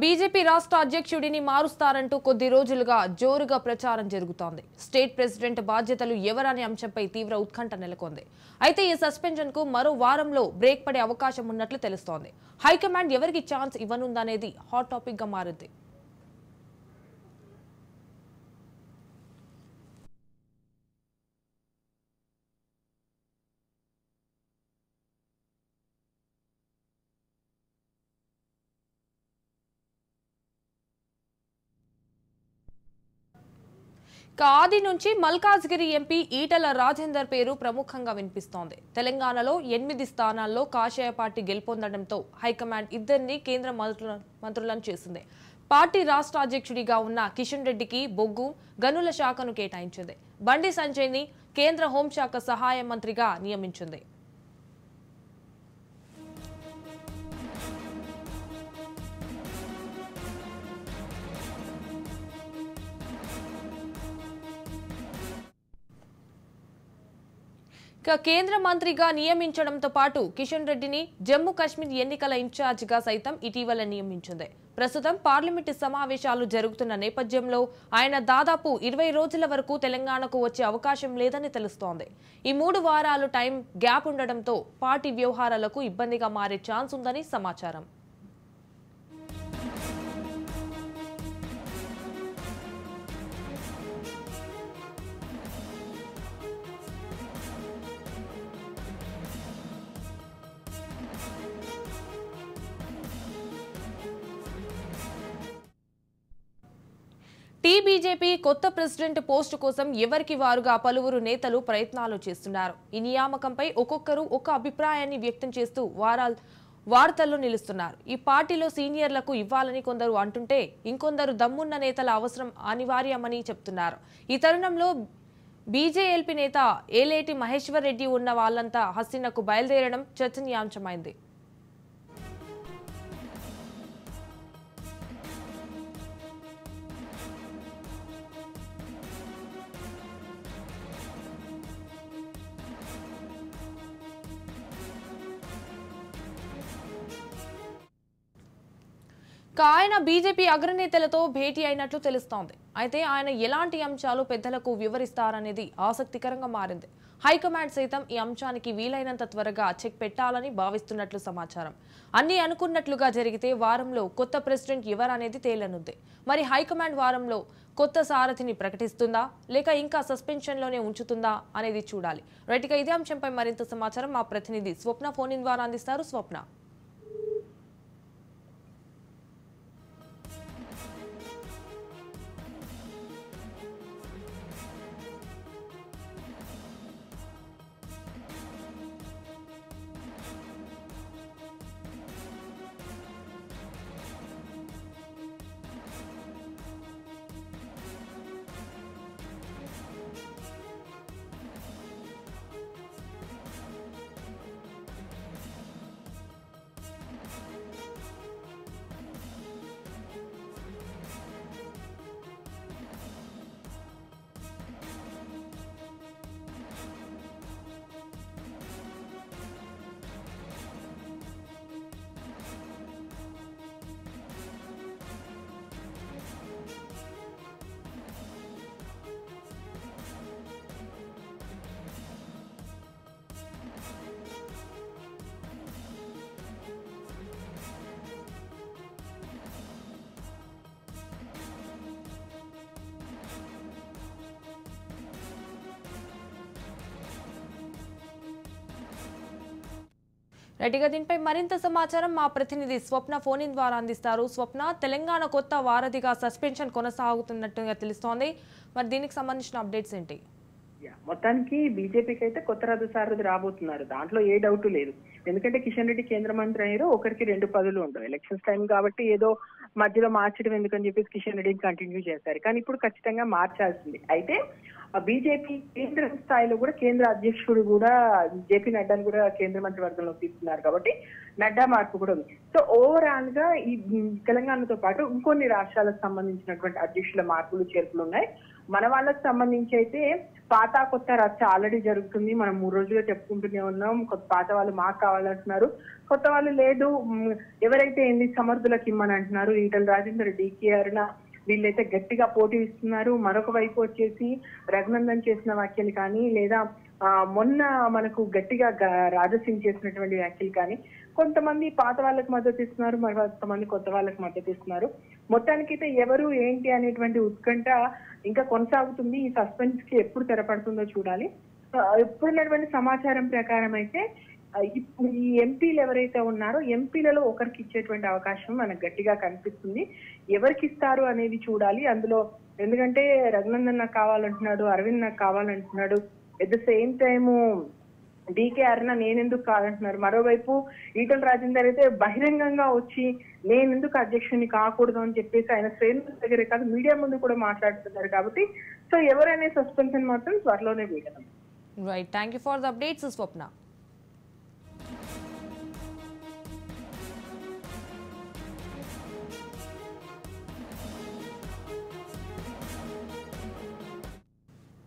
BJP రాష్ట్ర అధ్యక్షుడిని మారుస్తారంటూ కొద్ది రోజులుగా జోరుగా ప్రచారం జరుగుతోంది. స్టేట్ ప్రెసిడెంట్ బాధ్యతలు ఎవరనే అంశంపై తీవ్ర ఉత్కంఠ నెలకొంది. అయితే ఈ సస్పెన్షన్ కు మరో వారంలో బ్రేక్ పడే అవకాశం ఉన్నట్లు తెలుస్తోంది. హైకమాండ్ ఎవరికి ఛాన్స్ ఇవ్వనుందనేది హాట్ టాపిక్ గా మారింది. ఆది నుంచి మల్కాజ్గిరి ఎంపీ ఈటల రాజేందర్ పేరు ప్రముఖంగా వినిపిస్తోంది. తెలంగాణలో 8 స్థానాల్లో కాషాయ పార్టీ గెలుపొందడంతో హైకమాండ్ ఇద్దరిని కేంద్ర మంత్రులను చేసింది. పార్టీ రాష్ట్ర అధ్యక్షుడిగా ఉన్న కిషన్ రెడ్డికి బొగ్గు గనుల శాఖను కేటాయించింది. బండి సంజయ్ని కేంద్ర హోంశాఖ సహాయ మంత్రిగా నియమించింది. కేంద్ర మంత్రిగా నియమించడంతో పాటు కిషన్ రెడ్డిని జమ్మూ కాశ్మీర్ ఎన్నికల ఇన్ఛార్జిగా సైతం ఇటీవల నియమించింది. ప్రస్తుతం పార్లమెంటు సమావేశాలు జరుగుతున్న నేపథ్యంలో ఆయన దాదాపు 20 రోజుల వరకు తెలంగాణకు వచ్చే అవకాశం లేదని తెలుస్తోంది. ఈ 3 వారాలు టైం గ్యాప్ ఉండడంతో పార్టీ వ్యవహారాలకు ఇబ్బందిగా మారే ఛాన్స్ ఉందని సమాచారం. బీజేపీ కొత్త ప్రెసిడెంట్ పోస్టు కోసం ఎవరికి వారుగా పలువురు నేతలు ప్రయత్నాలు చేస్తున్నారు. ఈ నియామకంపై ఒక్కొక్కరు ఒక అభిప్రాయాన్ని వ్యక్తం చేస్తూ వార్తల్లో నిలుస్తున్నారు. ఈ పార్టీలో సీనియర్లకు ఇవ్వాలని కొందరు అంటుంటే ఇంకొందరు దమ్మున్న నేతల అవసరం అనివార్యమని చెప్తున్నారు. ఈ తరుణంలో బీజేఎల్పీ నేత ఏలేటి మహేశ్వర్ రెడ్డి ఉన్న వాళ్లంతా హస్తినకు బయలుదేరడం చర్చనీయాంశమైంది. ఆయన బీజేపీ అగ్రనేతలతో భేటీ అయినట్లు తెలుస్తోంది. అయితే ఆయన ఎలాంటి అంశాలు పెద్దలకు వివరిస్తారనేది ఆసక్తికరంగా మారింది. హైకమాండ్ సైతం ఈ అంశానికి వీలైనంత త్వరగా చెక్ పెట్టాలని భావిస్తున్నట్లు సమాచారం. అన్ని అనుకున్నట్లుగా జరిగితే వారంలో కొత్త ప్రెసిడెంట్ ఎవరనేది తేలనుంది. మరి హైకమాండ్ వారంలో కొత్త సారథిని ప్రకటిస్తుందా లేక ఇంకా సస్పెన్షన్లోనే ఉంచుతుందా అనేది చూడాలి. రైట్గా ఇదే అంశంపై మరింత సమాచారం మా ప్రతినిధి స్వప్న ఫోన్ ఇన్ ద్వారా అందిస్తారు. స్వప్న, రైట్గా దీనిపై మరింత సమాచారం మా ప్రతినిధి స్వప్న ఫోన్ ఇన్ ద్వారా అందిస్తారు. స్వప్న, తెలంగాణ కొత్త వారధిగా సస్పెన్షన్ కొనసాగుతున్నట్టుగా తెలుస్తోంది. మరి దీనికి సంబంధించిన అప్డేట్స్ ఏంటి? మొత్తానికి బీజేపీకి అయితే కొత్త రథసారథి రాబోతున్నారు, దాంట్లో ఏ డౌట్ లేదు. ఎందుకంటే కిషన్ రెడ్డి కేంద్ర మంత్రి అయ్యారు, ఒకరికి 2 పదవులు ఉండవు. ఎలక్షన్స్ టైం కాబట్టి ఏదో మధ్యలో మార్చడం ఎందుకని చెప్పేసి కిషన్ రెడ్డిని కంటిన్యూ చేశారు. కానీ ఇప్పుడు ఖచ్చితంగా మార్చాల్సింది. అయితే బీజేపీ కేంద్ర స్థాయిలో కూడా కేంద్ర అధ్యక్షుడు కూడా జేపీ నడ్డాను కూడా కేంద్ర మంత్రివర్గంలో తీసుకున్నారు కాబట్టి నడ్డా మార్పు కూడా ఉంది. సో ఓవరాల్ గా ఈ తెలంగాణతో పాటు ఇంకొన్ని రాష్ట్రాలకు సంబంధించినటువంటి అధ్యక్షుల మార్పులు చేర్పులు ఉన్నాయి. మన వాళ్ళకి సంబంధించి అయితే పాత కొత్త రచ్చ ఆల్రెడీ జరుగుతుంది. మనం 3 రోజులుగా చెప్పుకుంటూనే ఉన్నాం. పాత వాళ్ళు మాకు కావాలంటున్నారు, కొత్త వాళ్ళు లేదు ఎవరైతే ఏంది సమర్థులకు ఇమ్మని అంటున్నారు. ఈటల రాజేందర్, డీకే అరుణ వీళ్ళైతే గట్టిగా పోటీ ఇస్తున్నారు. మరొక వైపు వచ్చేసి రఘునందన్ చేసిన వ్యాఖ్యలు కానీ లేదా మొన్న మనకు గట్టిగా రాజసింగ్ చేసినటువంటి వ్యాఖ్యలు కానీ కొంతమంది పాత వాళ్ళకి మద్దతు ఇస్తున్నారు, మరి కొంతమంది కొత్త వాళ్ళకి మద్దతు ఇస్తున్నారు. మొత్తానికైతే ఎవరు ఏంటి అనేటువంటి ఉత్కంఠ ఇంకా కొనసాగుతుంది. ఈ సస్పెన్స్ కి ఎప్పుడు తెరపడుతుందో చూడాలి. ఎప్పుడున్నటువంటి సమాచారం ప్రకారం అయితే ఈ ఎంపీలు ఎవరైతే ఉన్నారో ఎంపీలలో ఒకరికి ఇచ్చేటువంటి అవకాశం మనకు గట్టిగా కనిపిస్తుంది. ఎవరికి ఇస్తారు అనేది చూడాలి అందులో. ఎందుకంటే రఘునందన్ నాకు కావాలంటున్నాడు, అరవింద్ నాకు కావాలంటున్నాడు, at the same time DK Aruna నేనెందుకు కాదంటున్నారు. మరోవైపు ఈటల రాజేందర్ అయితే బహిరంగంగా వచ్చి నేనెందుకు అధ్యక్షుని కాకూడదు అని చెప్పేసి ఆయన శ్రేణుల దగ్గరే కాదు మీడియా ముందు కూడా మాట్లాడుతున్నారు. కాబట్టి సో ఎవరైనా సస్పెన్షన్ మాత్రం త్వరలోనే వీడదాం. Right, thank you for the updates Swapna.